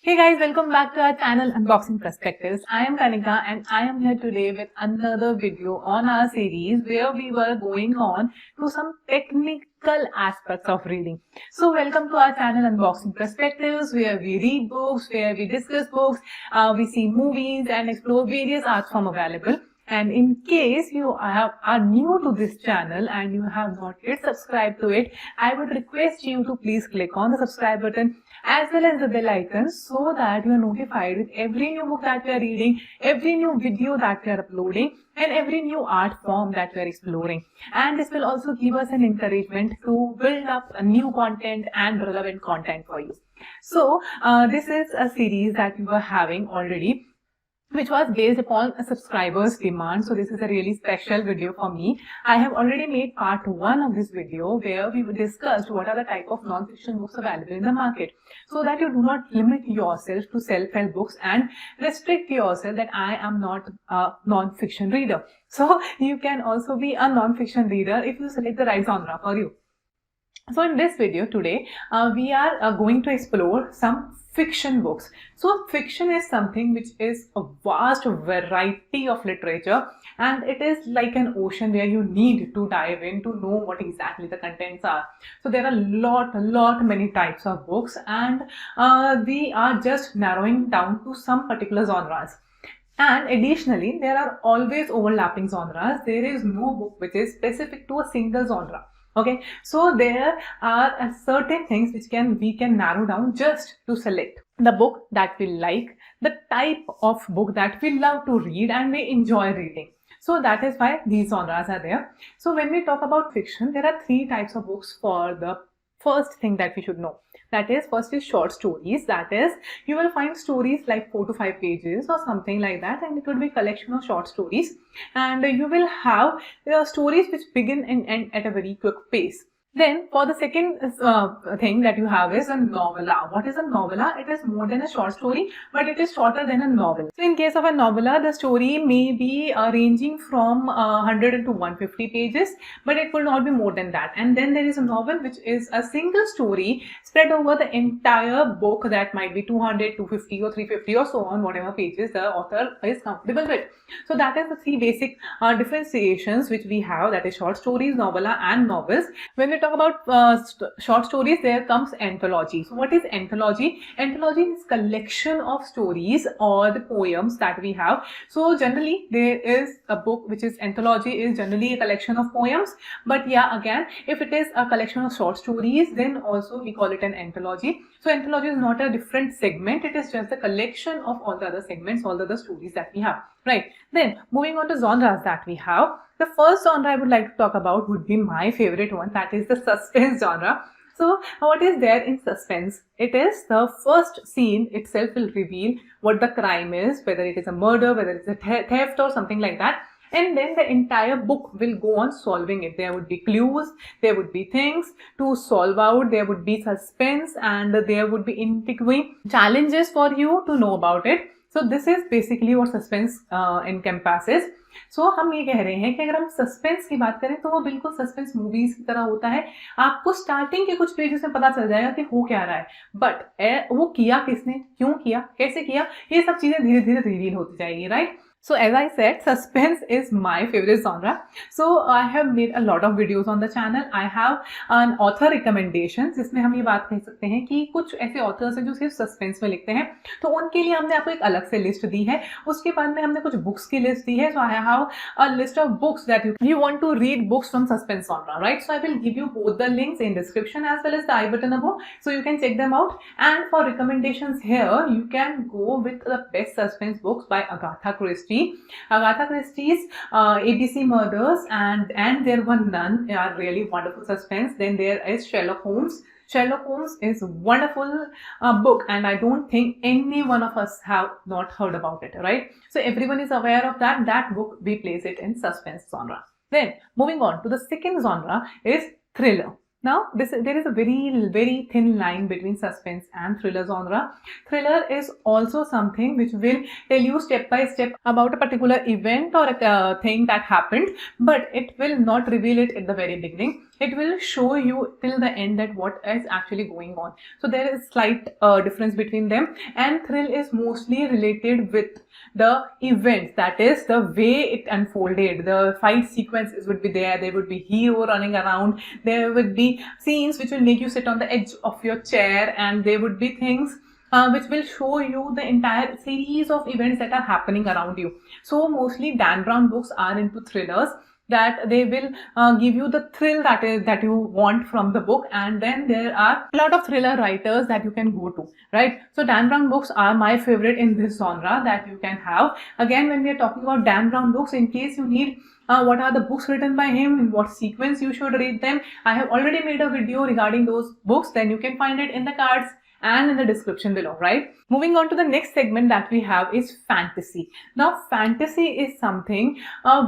Hey guys, welcome back to our channel Unboxing Perspectives. I am Kanika and I am here today with another video on our series where we were going on to some technical aspects of reading. So welcome to our channel Unboxing Perspectives, where we read books, where we discuss books, we see movies and explore various art forms available. And in case you are new to this channel and you have not yet subscribed to it, I would request you to please click on the subscribe button as well as the bell icon so that you are notified with every new book that we are reading, every new video that we are uploading, and every new art form that we are exploring. And this will also give us an encouragement to build up a new content and relevant content for you. So this is a series that we were having already, which was based upon a subscriber's demand. So this is a really special video for me. I have already made part 1 of this video where we discussed what are the type of non-fiction books available in the market, so that you do not limit yourself to self-help books and restrict yourself that I am not a non-fiction reader. So you can also be a non-fiction reader if you select the right genre for you. So in this video today, we are going to explore some fiction books. So fiction is something which is a vast variety of literature, and it is like an ocean where you need to dive in to know what exactly the contents are. So there are many types of books, and we are just narrowing down to some particular genres. And additionally, there are always overlapping genres. There is no book which is specific to a single genre. Okay, so there are certain things which we can narrow down just to select the book that we like, the type of book that we love to read and we enjoy reading. So that is why these genres are there. So when we talk about fiction, there are 3 types of books for the first thing that we should know. That is, first is short stories. That is, you will find stories like 4 to 5 pages or something like that, and it would be a collection of short stories. And you will have stories which begin and end at a very quick pace. Then for the second thing that you have is a novella. What is a novella? It is more than a short story, but it is shorter than a novel. So in case of a novella, the story may be ranging from 100 to 150 pages, but it will not be more than that. And then there is a novel, which is a single story spread over the entire book, that might be 200, 250 or 350 or so on, whatever pages the author is comfortable with. So that is the 3 basic differentiations which we have, that is short stories, novella and novels. When we talk about short stories, there comes anthology. So what is anthology? Anthology is collection of stories or the poems that we have. So generally there is a book which is anthology, is generally a collection of poems, but yeah, again, if it is a collection of short stories, then also we call it an anthology. So anthology is not a different segment, it is just a collection of all the other segments, all the other stories that we have, right? Then moving on to genres that we have, the first genre I would like to talk about would be my favorite one, that is the suspense genre. So what is there in suspense? It is the first scene itself will reveal what the crime is, whether it is a murder, whether it's a theft or something like that. And then the entire book will go on solving it. There would be clues, there would be things to solve out, there would be suspense, and there would be intriguing challenges for you to know about it. So this is basically what suspense encompasses. So हम ये कह रहे हैं कि अगर हम suspense की बात करें तो वो बिल्कुल सस्पेंस मूवीज की तरह होता है. आपको स्टार्टिंग के कुछ पेजेस में पता चल जाएगा कि हो क्या रहा है, बट वो किया किसने, क्यों किया, कैसे किया, ये सब चीजें धीरे धीरे रिवील होती जाएगी, right? So as I said, suspense is my favorite genre. So I have made a lot of videos on the channel. I have an author recommendations, जिसमें हम ये बात कह सकते हैं कि कुछ ऐसे authors हैं जो सिर्फ suspense में लिखते हैं, तो उनके लिए हमने आपको एक अलग से लिस्ट दी है. उसके बाद में हमने कुछ बुक्स की लिस्ट दी है. So I have a list of books that you want to read books from suspense genre, right? So I will give you both the links in description as well as the I button above, so you can check them out. And for recommendations here, you can go with the best suspense books by Agatha Christie. Agatha Christie's ABC Murders and There Were None are really wonderful suspense. Then there is Sherlock Holmes. Sherlock Holmes is a wonderful book, and I don't think any one of us have not heard about it, right? So everyone is aware of that. That book, we place it in suspense genre. Then moving on to the second genre is thriller. Now, there is a very thin line between suspense and thriller genre. Thriller is also something which will tell you step by step about a particular event or a thing that happened, but it will not reveal it at the very beginning. It will show you till the end that what is actually going on. So there is slight difference between them, and thrill is mostly related with the events, that is the way it unfolded. The fight sequences would be there would be hero running around, there would be scenes which will make you sit on the edge of your chair, and there would be things which will show you the entire series of events that are happening around you. So mostly Dan Brown books are into thrillers, that they will give you the thrill that you want from the book. And then there are a lot of thriller writers that you can go to, right? So Dan Brown books are my favorite in this genre that you can have. Again, when we are talking about Dan Brown books, in case you need what are the books written by him, in what sequence you should read them, I have already made a video regarding those books. Then you can find it in the cards and in the description below, right? Moving on to the next segment that we have is fantasy. Now, fantasy is something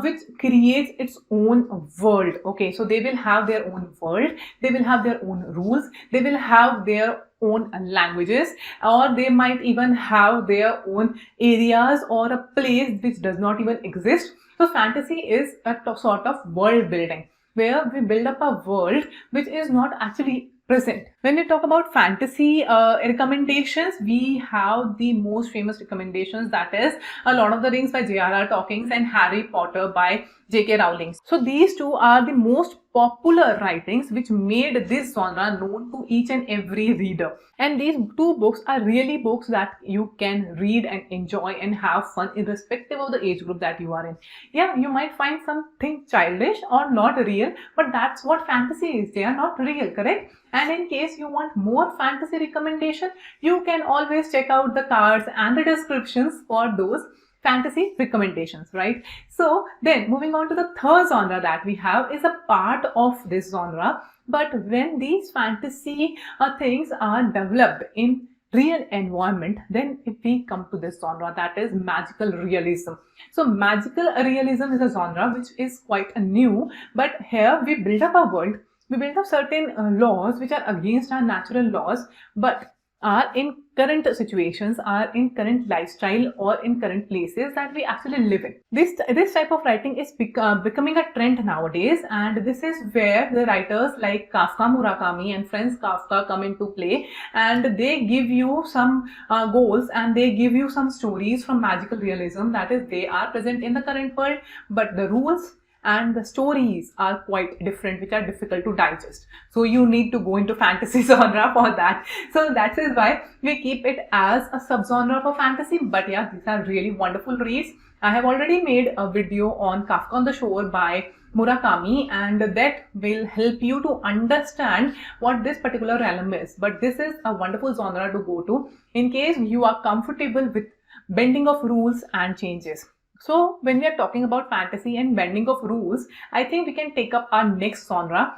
which creates its own world. Okay, so they will have their own world, they will have their own rules, they will have their own languages, or they might even have their own areas or a place which does not even exist. So fantasy is a sort of world building where we build up a world which is not actually present. When we talk about fantasy recommendations, we have the most famous recommendations, that is A Lord of the Rings by J.R.R. Tolkien and Harry Potter by J.K. Rowling. So these two are the most popular writings which made this genre known to each and every reader. And these two books are really books that you can read and enjoy and have fun irrespective of the age group that you are in. Yeah, you might find something childish or not real, but that's what fantasy is. They are not real, correct? And in case you want more fantasy recommendation, you can always check out the cards and the descriptions for those fantasy recommendations, right? So then moving on to the third genre that we have is a part of this genre, but when these fantasy things are developed in real environment, then if we come to this genre, that is magical realism. So magical realism is a genre which is quite new, but here we build up a world, we build up certain laws which are against our natural laws, but are in current situations, are in current lifestyle, or in current places that we actually live in. This type of writing is becoming a trend nowadays, and this is where the writers like Kafka, Murakami and Franz Kafka come into play, and they give you some goals and they give you some stories from magical realism, that is they are present in the current world, but the rules and the stories are quite different, which are difficult to digest. So you need to go into fantasy genre for that. So that is why we keep it as a subgenre for fantasy. But yeah, these are really wonderful reads. I have already made a video on Kafka on the Shore by Murakami, and that will help you to understand what this particular realm is. But this is a wonderful genre to go to in case you are comfortable with bending of rules and changes. So when we are talking about fantasy and bending of rules, I think we can take up our next genre,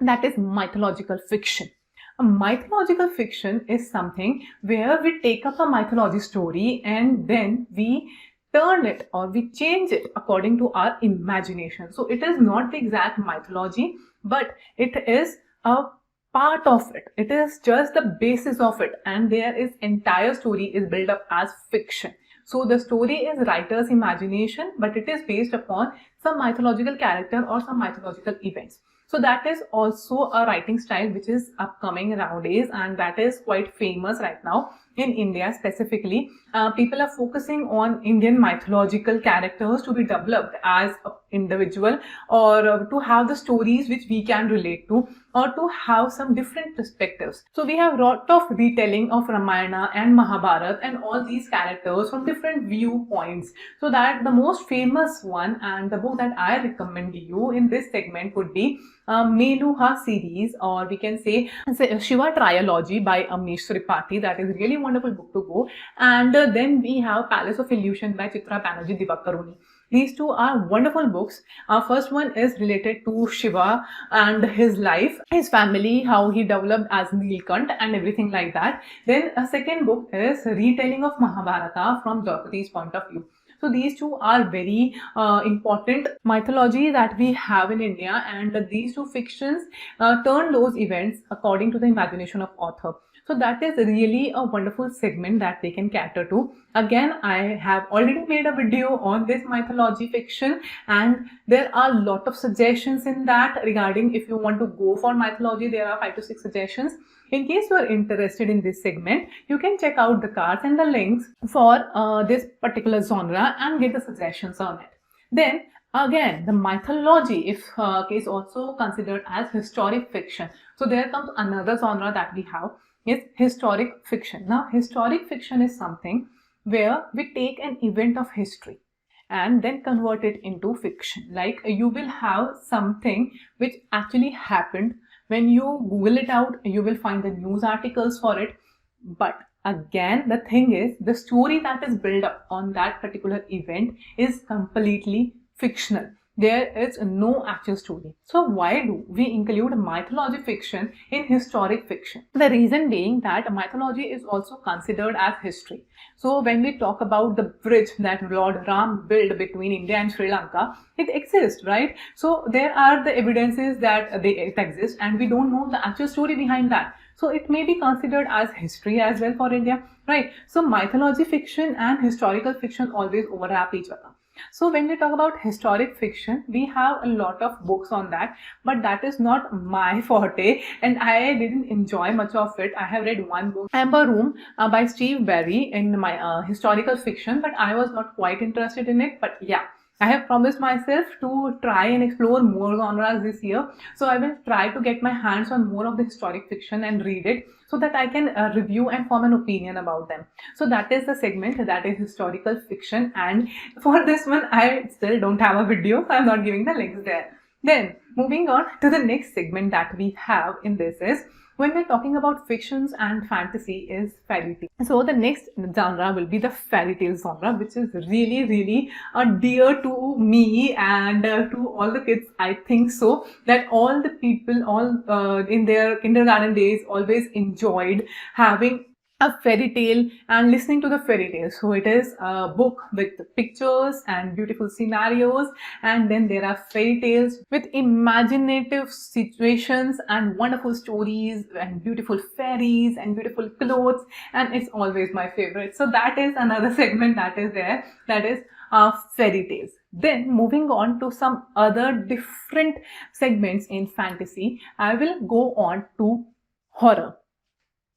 that is mythological fiction. A mythological fiction is something where we take up a mythology story and then we turn it or we change it according to our imagination. So it is not the exact mythology, but it is a part of it. It is just the basis of it, and there is entire story is built up as fiction. So the story is writer's imagination, but it is based upon some mythological character or some mythological events. So that is also a writing style which is upcoming nowadays, and that is quite famous right now in India specifically. People are focusing on Indian mythological characters to be developed as an individual, or to have the stories which we can relate to, or to have some different perspectives. So we have a lot of retelling of Ramayana and Mahabharata and all these characters from different viewpoints. So that the most famous one and the book that I recommend you in this segment would be Meluha series, or we can say Shiva Trilogy by Amnish Tripathi. That is really wonderful book to go. And then we have Palace of Illusion by Chitra Banerjee Divakaruni. These two are wonderful books. First one is related to Shiva and his life, his family, how he developed as Nilkant and everything like that. Then a second book is retelling of Mahabharata from Draupadi's point of view. So these two are very important mythology that we have in India, and these two fictions turn those events according to the imagination of author. So that is really a wonderful segment that they can cater to. Again, I have already made a video on this mythology fiction, and there are a lot of suggestions in that regarding if you want to go for mythology. There are 5 to 6 suggestions. In case you are interested in this segment, you can check out the cards and the links for this particular genre and get the suggestions on it. Then again, the mythology is also considered as historic fiction. So there comes another genre that we have is historic fiction. Now, historic fiction is something where we take an event of history and then convert it into fiction. Like you will have something which actually happened. When you Google it out, you will find the news articles for it. But again, the thing is, the story that is built up on that particular event is completely fictional. There is no actual story. So why do we include mythology fiction in historic fiction? The reason being that mythology is also considered as history. So when we talk about the bridge that Lord Ram built between India and Sri Lanka, it exists, right? So there are the evidences that it exists, and we don't know the actual story behind that. So it may be considered as history as well for India, right? So mythology fiction and historical fiction always overlap each other. So when we talk about historic fiction, we have a lot of books on that, but that is not my forte, and I didn't enjoy much of it. I have read one book, Amber Room by Steve Berry, in my historical fiction, but I was not quite interested in it. But yeah, I have promised myself to try and explore more genres this year. So I will try to get my hands on more of the historic fiction and read it so that I can review and form an opinion about them. So that is the segment, that is historical fiction. And for this one, I still don't have a video, so I'm not giving the links there. Then moving on to the next segment that we have in this is, when we're talking about fictions and fantasy, is fairy tale. So the next genre will be the fairy tale genre, which is really, really dear to me and to all the kids. I think so, that all the people, in their kindergarten days, always enjoyed having a fairy tale and listening to the fairy tale. So it is a book with pictures and beautiful scenarios, and then there are fairy tales with imaginative situations and wonderful stories and beautiful fairies and beautiful clothes, and it's always my favorite. So that is another segment that is there, that is fairy tales. Then moving on to some other different segments in fantasy, I will go on to horror.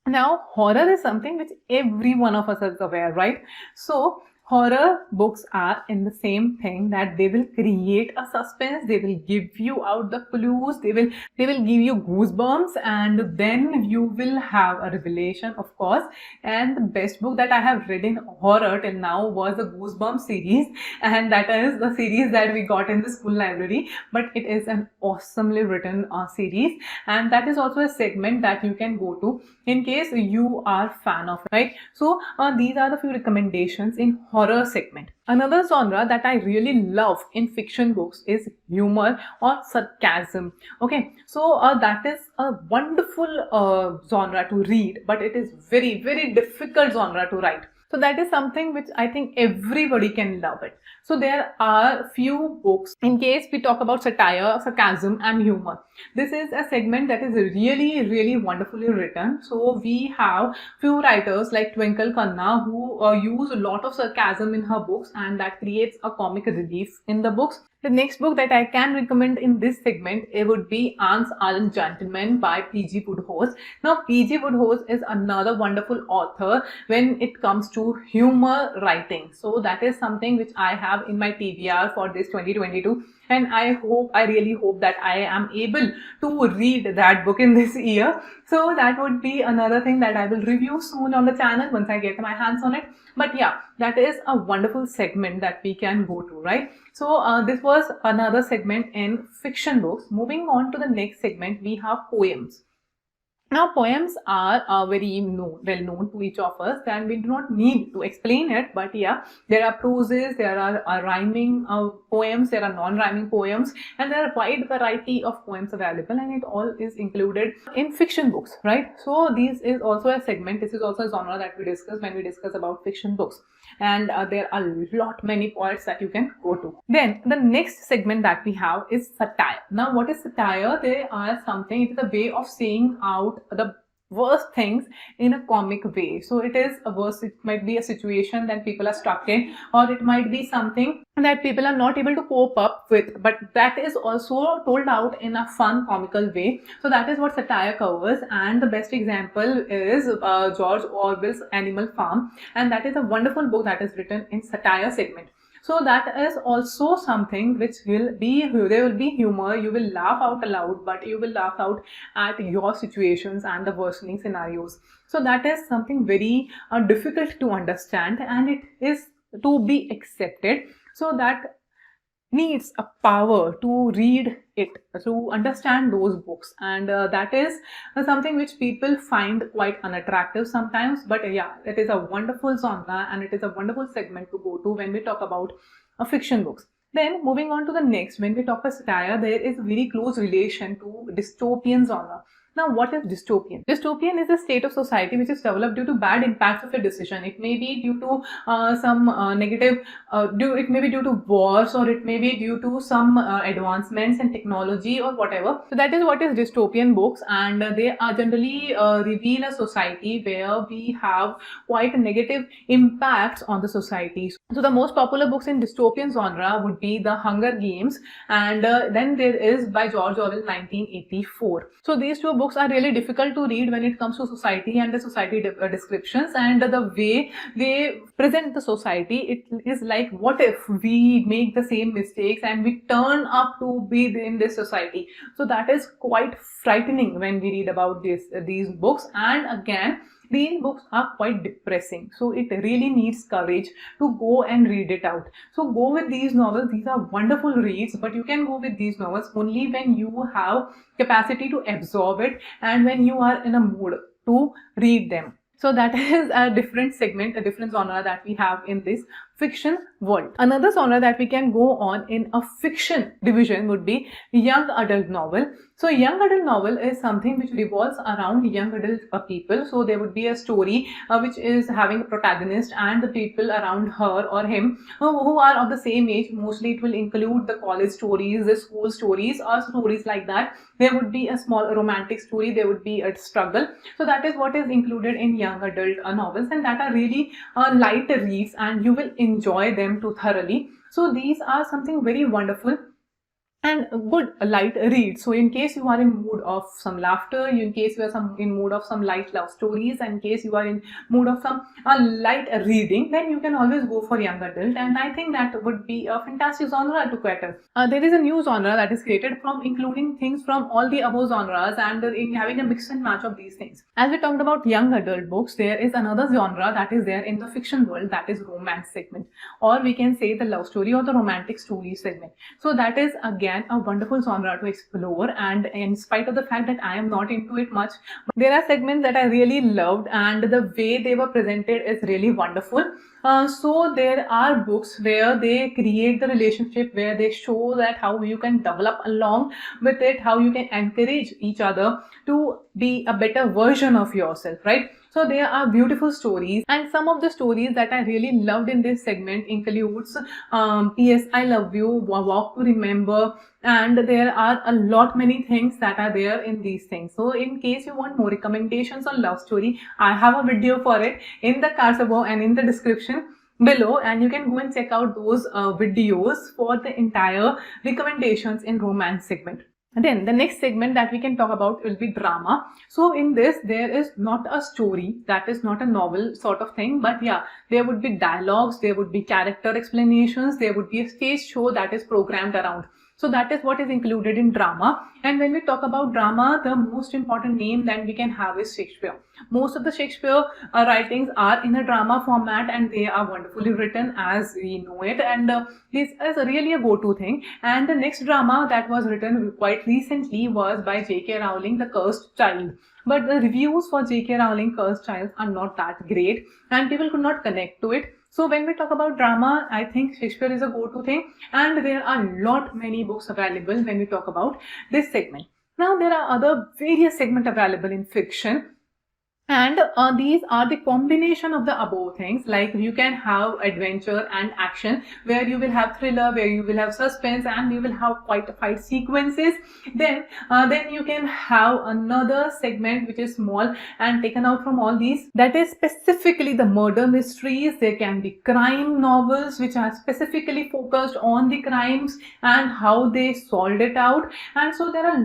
Now, horror is something which every one of us is aware, right? So, horror books are in the same thing, that they will create a suspense, they will give you out the clues, they will give you goosebumps, and then you will have a revelation, of course. And the best book that I have read in horror till now was the Goosebumps series, and that is the series that we got in the school library. But it is an awesomely written series, and that is also a segment that you can go to in case you are fan of it, right? So these are the few recommendations in horror segment. Another genre that I really love in fiction books is humor or sarcasm. Okay, so that is a wonderful genre to read, but it is very, very difficult genre to write. So that is something which I think everybody can love it. So there are few books in case we talk about satire, sarcasm and humor. This is a segment that is really, really wonderfully written. So we have few writers like Twinkle Khanna who use a lot of sarcasm in her books, and that creates a comic relief in the books. The next book that I can recommend in this segment, it would be Ants Aren't Gentlemen by P.G. Wodehouse. Now, P.G. Wodehouse is another wonderful author when it comes to humor writing. So that is something which I have in my TBR for this 2022. And I really hope that I am able to read that book in this year. So that would be another thing that I will review soon on the channel once I get my hands on it. But yeah, that is a wonderful segment that we can go to, right? So this was another segment in fiction books. Moving on to the next segment, we have poems. Now, poems are very well known to each of us, and we do not need to explain it. But yeah, there are proses, there are rhyming poems, there are non-rhyming poems, and there are a wide variety of poems available, and it all is included in fiction books, right? So, this is also a segment. This is also a genre that we discuss when we discuss about fiction books, and there are a lot many poets that you can go to. Then the next segment that we have is satire. Now, what is satire? They are something. It is a way of saying out the worst things in a comic way. So it is a worst, it might be a situation that people are stuck in, or it might be something that people are not able to cope up with, but that is also told out in a fun comical way. So that is what satire covers, and the best example is George Orwell's Animal Farm, and that is a wonderful book that is written in satire segment. So that is also something which will be, there will be humor, you will laugh out aloud, but you will laugh out at your situations and the worsening scenarios. So that is something very difficult to understand, and it is to be accepted. So that needs a power to read it, to understand those books, and that is something which people find quite unattractive sometimes. But yeah, it is a wonderful genre, and it is a wonderful segment to go to when we talk about fiction books. Then moving on to the next, when we talk about satire, there is a very close relation to dystopian genre. Now, what is dystopian? Dystopian is a state of society which is developed due to bad impacts of a decision. It may be due to some negative, it may be due to wars, or it may be due to some advancements in technology or whatever. So that is what is dystopian books, and they are generally reveal a society where we have quite negative impacts on the society. So the most popular books in dystopian genre would be The Hunger Games, and then there is by George Orwell 1984. So these two books are really difficult to read when it comes to society and the society descriptions, and the way they present the society. It is like, what if we make the same mistakes and we turn up to be in this society? So that is quite frightening when we read about these books, and again, these books are quite depressing, so it really needs courage to go and read it out. So go with these novels. These are wonderful reads, but you can go with these novels only when you have capacity to absorb it and when you are in a mood to read them. So that is a different segment, a different genre that we have in this fiction world. Another genre that we can go on in a fiction division would be young adult novel. So young adult novel is something which revolves around young adult people. So there would be a story which is having a protagonist and the people around her or him who are of the same age. Mostly it will include the college stories, the school stories, or stories like that. There would be a small romantic story, there would be a struggle. So that is what is included in young adult novels, and that are really light reads, and you will enjoy them too thoroughly. So these are something very wonderful and good light read. So in case you are in mood of some laughter, in case you are in mood of some light love stories, and in case you are in mood of some light reading, then you can always go for young adult, and I think that would be a fantastic genre to cater. There is a new genre that is created from including things from all the above genres and in having a mix and match of these things. As we talked about young adult books, there is another genre that is there in the fiction world, that is romance segment, or we can say the love story or the romantic story segment. So that is again a wonderful genre to explore, and in spite of the fact that I am not into it much, there are segments that I really loved, and the way they were presented is really wonderful. So there are books where they create the relationship, where they show that how you can develop along with it, how you can encourage each other to be a better version of yourself, right? So there are beautiful stories, and some of the stories that I really loved in this segment includes P.S. I Love You, Walk to Remember, and there are a lot many things that are there in these things. So in case you want more recommendations on love story, I have a video for it in the cards above and in the description below, and you can go and check out those videos for the entire recommendations in romance segment. And then the next segment that we can talk about will be drama. So in this, there is not a story, that is not a novel sort of thing, but yeah, there would be dialogues, there would be character explanations, there would be a stage show that is programmed around. So that is what is included in drama. And when we talk about drama, the most important name that we can have is Shakespeare. Most of the Shakespeare writings are in a drama format, and they are wonderfully written as we know it, and this is really a go-to thing. And the next drama that was written quite recently was by J.K. Rowling, The Cursed Child. but the reviews for J.K. Rowling Cursed Child are not that great and people could not connect to it. So when we talk about drama, I think Shakespeare is a go-to thing, and there are many books available when we talk about this segment. Now there are other various segments available in fiction, and these are the combination of the above things. Like you can have adventure and action, where you will have thriller, where you will have suspense, and you will have quite fight sequences. Then you can have another segment which is small and taken out from all these, that is specifically the murder mysteries. There can be crime novels which are specifically focused on the crimes and how they solved it out. And so there are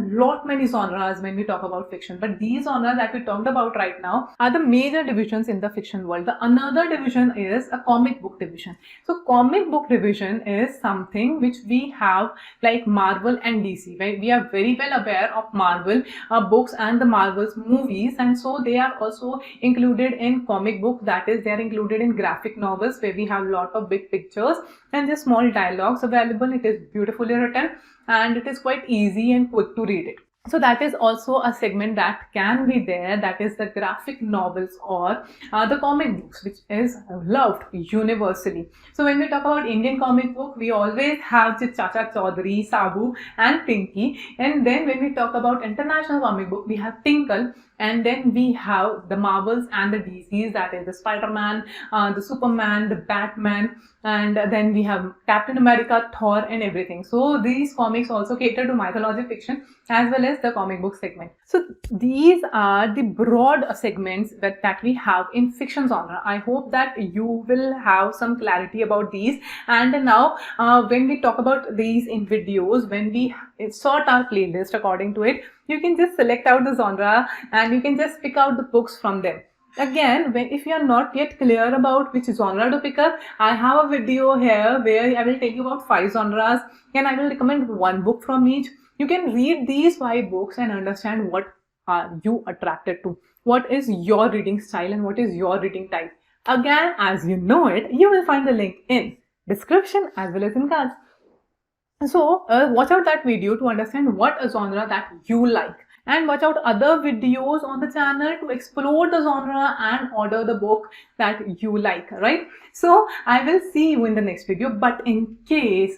many genres when we talk about fiction, but these genres that we talked about right now are the major divisions in the fiction world. The another division is a comic book division. So comic book division is something which we have like Marvel and DC, right? We are very well aware of Marvel books and the Marvel's movies, and so they are also included in comic book. That is, they are included in graphic novels where we have lot of big pictures and just small dialogues available. It is beautifully written and it is quite easy and quick to read it. So that is also a segment that can be there, that is the graphic novels or the comic books, which is loved universally. So when we talk about Indian comic book, we always have the Chacha Chaudhary, Sabu and Pinky. And then when we talk about international comic book, we have Tinkle. And then we have the Marvels and the DCs, that is the Spider-Man, the Superman, the Batman, and then we have Captain America, Thor and everything. So these comics also cater to mythology fiction as well as the comic book segment. So these are the broad segments that we have in fiction genre. I hope that you will have some clarity about these. And now when we talk about these in videos, when we sort our playlist according to it, you can just select out the genre and you can just pick out the books from them. Again, if you are not yet clear about which genre to pick up, I have a video here where I will tell you about 5 genres and I will recommend one book from each. You can read these 5 books and understand what are you attracted to, what is your reading style and what is your reading type. Again, as you know it, you will find the link in description as well as in cards. So watch out that video to understand what a genre that you like, and watch out other videos on the channel to explore the genre and order the book that you like, right? So I will see you in the next video, but in case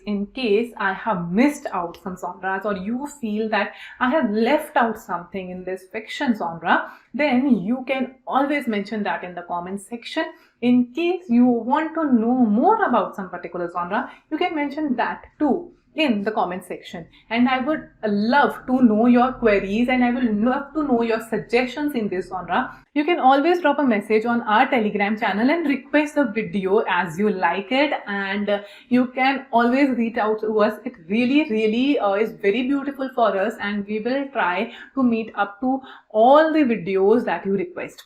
I have missed out some genres or you feel that I have left out something in this fiction genre, then you can always mention that in the comment section. In case you want to know more about some particular genre, you can mention that too in the comment section, and I would love to know your queries and I will love to know your suggestions in this genre. You can always drop a message on our Telegram channel and request the video as you like it, and you can always reach out to us. It really is very beautiful for us, and we will try to meet up to all the videos that you request.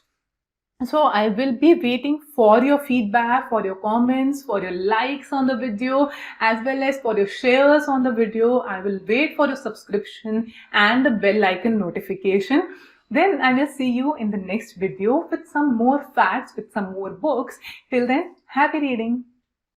So I will be waiting for your feedback, for your comments, for your likes on the video, as well as for your shares on the video. I will wait for your subscription and the bell icon notification. Then I will see you in the next video with some more facts, with some more books. Till then, happy reading.